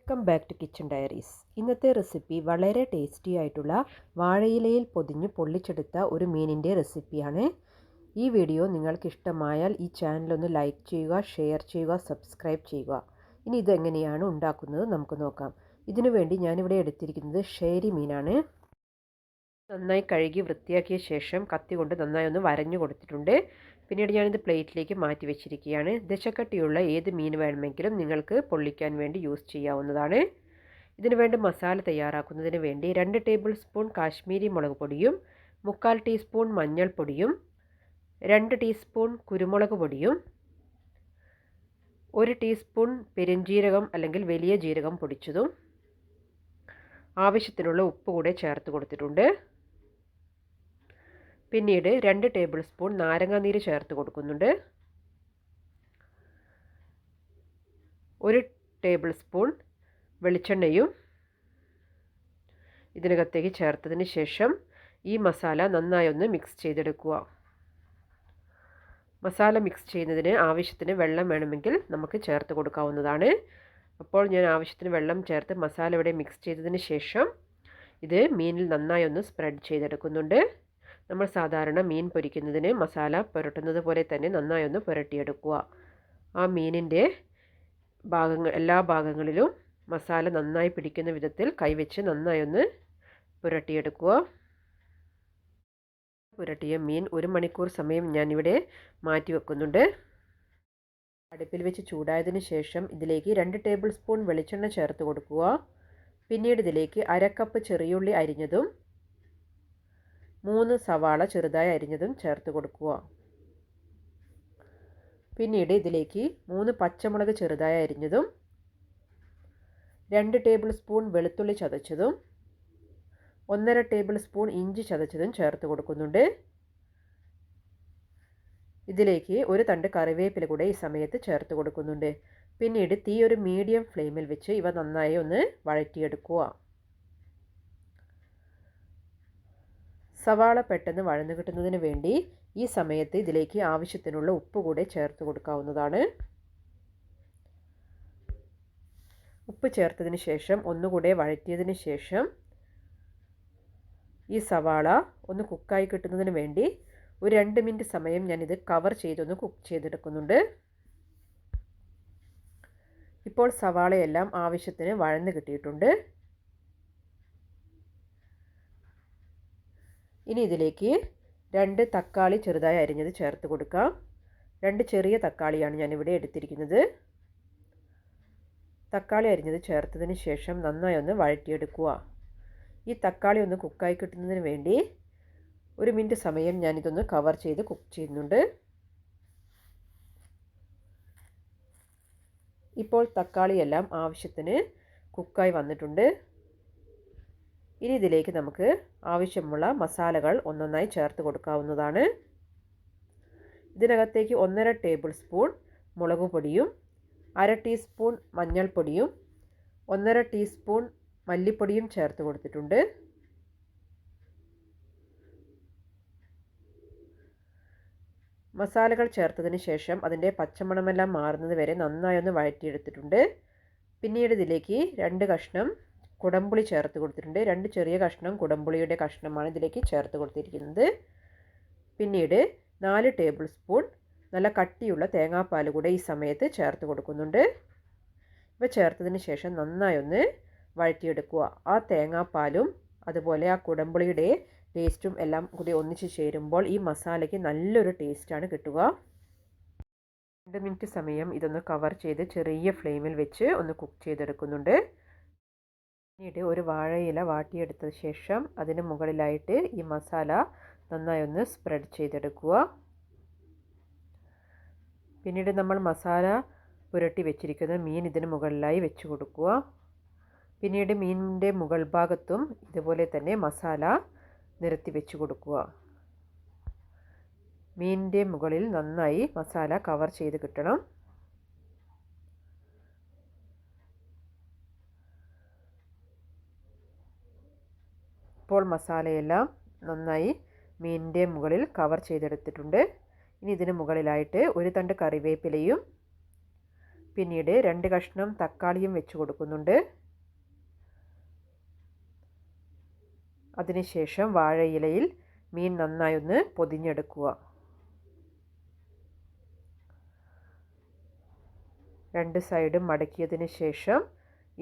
Welcome back to kitchen diaries. ഇന്നത്തെ recipe വളരെ tasty ആയിട്ടുള്ള വാഴയിലയിൽ പൊതിഞ്ഞ് പൊള്ളിച്ചെടുത്ത ഒരു മീനിൻ്റെ റെസിപ്പിയാണ്. ഈ വീഡിയോ നിങ്ങൾക്ക് ഇഷ്ടമായാൽ ഈ ചാനലൊന്ന് ലൈക്ക് ചെയ്യുക, ഷെയർ ചെയ്യുക, സബ്സ്ക്രൈബ് ചെയ്യുക. ഇനി ഇതെങ്ങനെയാണ് ഉണ്ടാക്കുന്നത് നമുക്ക് നോക്കാം. ഇതിനു വേണ്ടി ഞാനിവിടെ എടുത്തിരിക്കുന്നത് ഷേരി മീനാണ്. നന്നായി കഴുകി വൃത്തിയാക്കിയ ശേഷം കത്തി കൊണ്ട് നന്നായി ഒന്ന് വരഞ്ഞു കൊടുത്തിട്ടുണ്ട്. പിന്നീട് ഞാനിത് പ്ലേറ്റിലേക്ക് മാറ്റി വെച്ചിരിക്കുകയാണ്. ദശക്കട്ടിയുള്ള ഏത് മീൻ വേണമെങ്കിലും നിങ്ങൾക്ക് പൊള്ളിക്കാൻ വേണ്ടി യൂസ് ചെയ്യാവുന്നതാണ്. ഇതിനു വേണ്ടി മസാല തയ്യാറാക്കുന്നതിന് വേണ്ടി 2 ടേബിൾ സ്പൂൺ കാശ്മീരി മുളക് പൊടിയും 3/4 ടീസ്പൂൺ മഞ്ഞൾപ്പൊടിയും 2 ടീസ്പൂൺ കുരുമുളക് പൊടിയും 1 ടീസ്പൂൺ പെരുംജീരകം അല്ലെങ്കിൽ വലിയ ജീരകം പൊടിച്ചതും ആവശ്യത്തിനുള്ള ഉപ്പ് കൂടെ ചേർത്ത് കൊടുത്തിട്ടുണ്ട്. പിന്നീട് 2 ടേബിൾ സ്പൂൺ നാരങ്ങാനീര് ചേർത്ത് കൊടുക്കുന്നുണ്ട്. 1 ടേബിൾ സ്പൂൺ വെളിച്ചെണ്ണയും ഇതിനകത്തേക്ക് ചേർത്തതിന് ശേഷം ഈ മസാല നന്നായി ഒന്ന് മിക്സ് ചെയ്തെടുക്കുക. മസാല മിക്സ് ചെയ്യുന്നതിന് ആവശ്യത്തിന് വെള്ളം വേണമെങ്കിൽ നമുക്ക് ചേർത്ത് കൊടുക്കാവുന്നതാണ്. അപ്പോൾ ഞാൻ ആവശ്യത്തിന് വെള്ളം ചേർത്ത് മസാല ഇവിടെ മിക്സ് ചെയ്തതിന് ശേഷം ഇത് മീനിൽ നന്നായി ഒന്ന് സ്പ്രെഡ് ചെയ്തെടുക്കുന്നുണ്ട്. നമ്മൾ സാധാരണ മീൻ പൊരിക്കുന്നതിന് മസാല പുരട്ടുന്നത് പോലെ തന്നെ നന്നായി ഒന്ന് പുരട്ടിയെടുക്കുക. ആ മീനിൻ്റെ എല്ലാ ഭാഗങ്ങളിലും മസാല നന്നായി പിടിക്കുന്ന വിധത്തിൽ കൈവച്ച് നന്നായി ഒന്ന് പുരട്ടിയെടുക്കുക. പുരട്ടിയ മീൻ 1 മണിക്കൂർ സമയം ഞാനിവിടെ മാറ്റി വെക്കുന്നുണ്ട്. അടുപ്പിൽ വെച്ച് ചൂടായതിനു ശേഷം ഇതിലേക്ക് 2 ടേബിൾ സ്പൂൺ വെളിച്ചെണ്ണ ചേർത്ത് കൊടുക്കുക. പിന്നീട് ഇതിലേക്ക് 1/2 കപ്പ് ചെറിയുള്ളി അരിഞ്ഞതും 3 സവാള ചെറുതായി അരിഞ്ഞതും ചേർത്ത് കൊടുക്കുക. പിന്നീട് ഇതിലേക്ക് 3 പച്ചമുളക് ചെറുതായി അരിഞ്ഞതും 2 ടേബിൾ സ്പൂൺ വെളുത്തുള്ളി ചതച്ചതും 1/2 ടേബിൾ സ്പൂൺ ഇഞ്ചി ചതച്ചതും ചേർത്ത് കൊടുക്കുന്നുണ്ട്. ഇതിലേക്ക് ഒരു തണ്ട് കറിവേപ്പില കൂടെ ഈ സമയത്ത് ചേർത്ത് കൊടുക്കുന്നുണ്ട്. പിന്നീട് തീ ഒരു മീഡിയം ഫ്ലെയിമിൽ വെച്ച് ഇവ നന്നായി ഒന്ന് വഴറ്റിയെടുക്കുക. സവാള പെട്ടെന്ന് വഴന്നു കിട്ടുന്നതിന് വേണ്ടി ഈ സമയത്ത് ഇതിലേക്ക് ആവശ്യത്തിനുള്ള ഉപ്പ് കൂടെ ചേർത്ത് കൊടുക്കാവുന്നതാണ്. ഉപ്പ് ചേർത്തതിന് ശേഷം ഒന്നുകൂടെ വഴറ്റിയതിന് ശേഷം ഈ സവാള ഒന്ന് കുക്കായി കിട്ടുന്നതിന് വേണ്ടി ഒരു 2 മിനിറ്റ് സമയം ഞാനിത് കവർ ചെയ്തൊന്ന് കുക്ക് ചെയ്തെടുക്കുന്നുണ്ട്. ഇപ്പോൾ സവാളയെല്ലാം ആവശ്യത്തിന് വഴന്ന് കിട്ടിയിട്ടുണ്ട്. ഇനി ഇതിലേക്ക് 2 തക്കാളി ചെറുതായി അരിഞ്ഞത് ചേർത്ത് കൊടുക്കാം. 2 ചെറിയ തക്കാളിയാണ് ഞാനിവിടെ എടുത്തിരിക്കുന്നത്. തക്കാളി അരിഞ്ഞത് ചേർത്തതിന് ശേഷം നന്നായി ഒന്ന് വഴറ്റിയെടുക്കുക. ഈ തക്കാളി ഒന്ന് കുക്കായി കിട്ടുന്നതിന് വേണ്ടി 1 മിനിറ്റ് സമയം ഞാനിതൊന്ന് കവർ ചെയ്ത് കുക്ക് ചെയ്യുന്നുണ്ട്. ഇപ്പോൾ തക്കാളിയെല്ലാം ആവശ്യത്തിന് കുക്കായി വന്നിട്ടുണ്ട്. ഇനി ഇതിലേക്ക് നമുക്ക് ആവശ്യമുള്ള മസാലകൾ ഒന്നൊന്നായി ചേർത്ത് കൊടുക്കാവുന്നതാണ്. ഇതിനകത്തേക്ക് 1/2 ടേബിൾ സ്പൂൺ മുളക് പൊടിയും 1/2 ടീസ്പൂൺ മഞ്ഞൾപ്പൊടിയും 1/2 ടീസ്പൂൺ മല്ലിപ്പൊടിയും ചേർത്ത് കൊടുത്തിട്ടുണ്ട്. മസാലകൾ ചേർത്തതിന് ശേഷം അതിൻ്റെ പച്ചമണമെല്ലാം മാറുന്നത് വരെ നന്നായി ഒന്ന് വഴറ്റിയെടുത്തിട്ടുണ്ട്. പിന്നീട് ഇതിലേക്ക് 2 കഷ്ണം കുടംപുളി ചേർത്ത് കൊടുത്തിട്ടുണ്ട്. 2 ചെറിയ കഷ്ണം കുടംപുളിയുടെ കഷ്ണമാണ് ഇതിലേക്ക് ചേർത്ത് കൊടുത്തിരിക്കുന്നത്. പിന്നീട് 4 ടേബിൾ സ്പൂൺ നല്ല കട്ടിയുള്ള തേങ്ങാപ്പാൽ കൂടെ ഈ സമയത്ത് ചേർത്ത് കൊടുക്കുന്നുണ്ട്. ഇവ ചേർത്തതിന് ശേഷം നന്നായി ഒന്ന് വഴറ്റിയെടുക്കുക. ആ തേങ്ങാപ്പാലും അതുപോലെ ആ കുടംപുളിയുടെ ടേസ്റ്റും എല്ലാം കൂടി ഒന്നിച്ച് ചേരുമ്പോൾ ഈ മസാലയ്ക്ക് നല്ലൊരു ടേസ്റ്റാണ് കിട്ടുക. 2 മിനിറ്റ് സമയം ഇതൊന്ന് കവർ ചെയ്ത് ചെറിയ ഫ്ലെയിമിൽ വെച്ച് ഒന്ന് കുക്ക് ചെയ്തെടുക്കുന്നുണ്ട്. പിന്നീട് ഒരു വാഴയില വാട്ടിയെടുത്ത ശേഷം അതിന് മുകളിലായിട്ട് ഈ മസാല നന്നായി ഒന്ന് സ്പ്രെഡ് ചെയ്തെടുക്കുക. പിന്നീട് നമ്മൾ മസാല പുരട്ടി വെച്ചിരിക്കുന്ന മീൻ ഇതിന് മുകളിലായി വെച്ച് കൊടുക്കുക. പിന്നീട് മീനിൻ്റെ മുകൾ ഭാഗത്തും ഇതുപോലെ തന്നെ മസാല നിരത്തി വെച്ച് കൊടുക്കുക. മീനിൻ്റെ മുകളിൽ നന്നായി മസാല കവർ ചെയ്ത് കിട്ടണം. ഇപ്പോൾ മസാലയെല്ലാം നന്നായി മീനിൻ്റെ മുകളിൽ കവർ ചെയ്തെടുത്തിട്ടുണ്ട്. ഇനി ഇതിന് മുകളിലായിട്ട് ഒരു തണ്ട് കറിവേപ്പിലയും പിന്നീട് 2 കഷ്ണം തക്കാളിയും വെച്ച് കൊടുക്കുന്നുണ്ട്. അതിനുശേഷം വാഴയിലയിൽ മീൻ നന്നായി ഒന്ന് പൊതിഞ്ഞെടുക്കുക. 2 സൈഡും മടക്കിയതിന് ശേഷം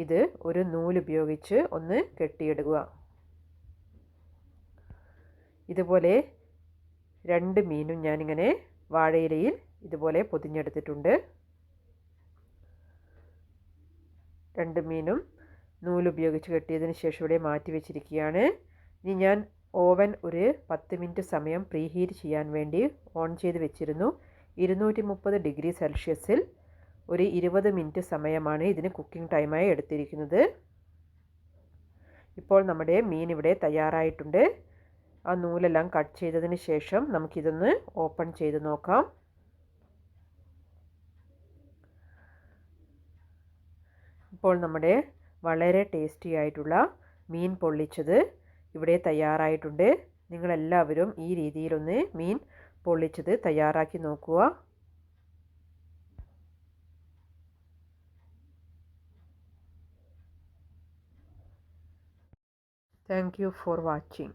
ഇത് ഒരു നൂലുപയോഗിച്ച് ഒന്ന് കെട്ടിയിടുക. ഇതുപോലെ 2 മീനും ഞാനിങ്ങനെ വാഴയിലയിൽ ഇതുപോലെ പൊതിഞ്ഞെടുത്തിട്ടുണ്ട്. 2 മീനും നൂലുപയോഗിച്ച് കെട്ടിയതിന് ശേഷം ഇവിടെ മാറ്റി വെച്ചിരിക്കുകയാണ്. ഇനി ഞാൻ ഓവൻ ഒരു 10 മിനിറ്റ് സമയം പ്രീഹീറ്റ് ചെയ്യാൻ വേണ്ടി ഓൺ ചെയ്ത് വെച്ചിരുന്നു. 230 ഡിഗ്രി സെൽഷ്യസിൽ ഒരു 20 മിനിറ്റ് സമയമാണ് ഇതിന് കുക്കിംഗ് ടൈമായി എടുത്തിരിക്കുന്നത്. ഇപ്പോൾ നമ്മുടെ മീൻ ഇവിടെ തയ്യാറായിട്ടുണ്ട്. ആ നൂലെല്ലാം കട്ട് ചെയ്തതിന് ശേഷം നമുക്കിതൊന്ന് ഓപ്പൺ ചെയ്ത് നോക്കാം. ഇപ്പോൾ നമ്മുടെ വളരെ ടേസ്റ്റി ആയിട്ടുള്ള മീൻ പൊള്ളിച്ചത് ഇവിടെ തയ്യാറായിട്ടുണ്ട്. നിങ്ങളെല്ലാവരും ഈ രീതിയിലൊന്ന് മീൻ പൊള്ളിച്ചത് തയ്യാറാക്കി നോക്കുക. Thank you for watching.